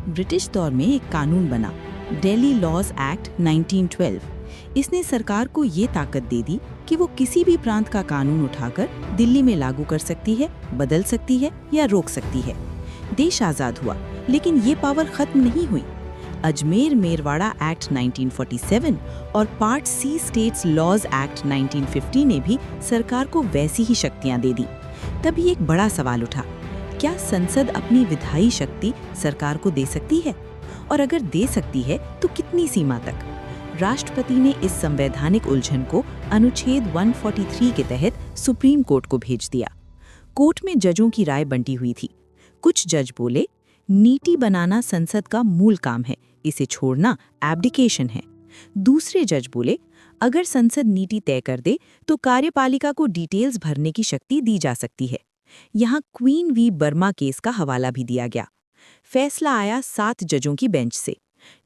British दौर में एक कानून बना, दिल्ली लॉज एक्ट 1912। इसने सरकार को ये ताकत दे दी कि वो किसी भी प्रांत का कानून उठाकर दिल्ली में लागू कर सकती है, बदल सकती है या रोक सकती है। देश आज़ाद हुआ, लेकिन ये पावर खत्म नहीं हुई। अजमेर मेरवाड़ा एक्ट 1947 और part C states laws act 1950 ने भी सरकार को वैसी ही शक्तियां दे दी। तभी एक बड़ा सवाल उठा, क्या संसद अपनी विधायी शक्ति सरकार को दे सकती है? और अगर दे सकती है तो कितनी सीमा तक? राष्ट्रपति ने इस संवैधानिक उलझन को अनुच्छेद 143 के तहत सुप्रीम कोर्ट को भेज दिया। कोर्ट में जजों की राय बंटी हुई थी। कुछ जज बोले, नीति बनाना संसद का मूल काम है, इसे छोड़ना एब्डिकेशन है। दूसरे जज बोले, अगर संसद नीति तय कर दे तो कार्यपालिका को डिटेल्स भरने की शक्ति दी जा सकती है। यहाँ क्वीन वी बर्मा केस का हवाला भी दिया गया। फैसला आया 7 जजों की बेंच से।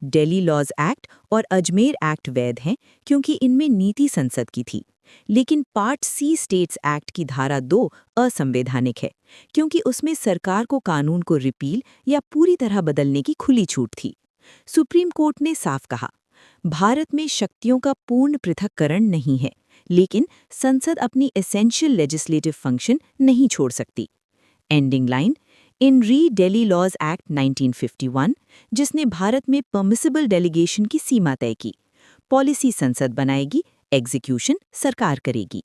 दिल्ली लॉज एक्ट और अजमेर एक्ट वैध हैं क्योंकि इनमें नीति संसद की थी, लेकिन पार्ट सी स्टेट्स एक्ट की धारा 2 असंवैधानिक है क्योंकि उसमें सरकार को कानून को रिपील या पूरी तरह बदलने की खुली छूट थी। सुप्रीम कोर्ट ने साफ कहा, भारत में शक्तियों का पूर्ण पृथक्करण नहीं है, लेकिन संसद अपनी एसेंशियल लेजिस्लेटिव फंक्शन नहीं छोड़ सकती। एंडिंग लाइन, इन री दिल्ली लॉज एक्ट 1951, जिसने भारत में परमिसिबल डेलीगेशन की सीमा तय की। पॉलिसी संसद बनाएगी, एग्जीक्यूशन सरकार करेगी।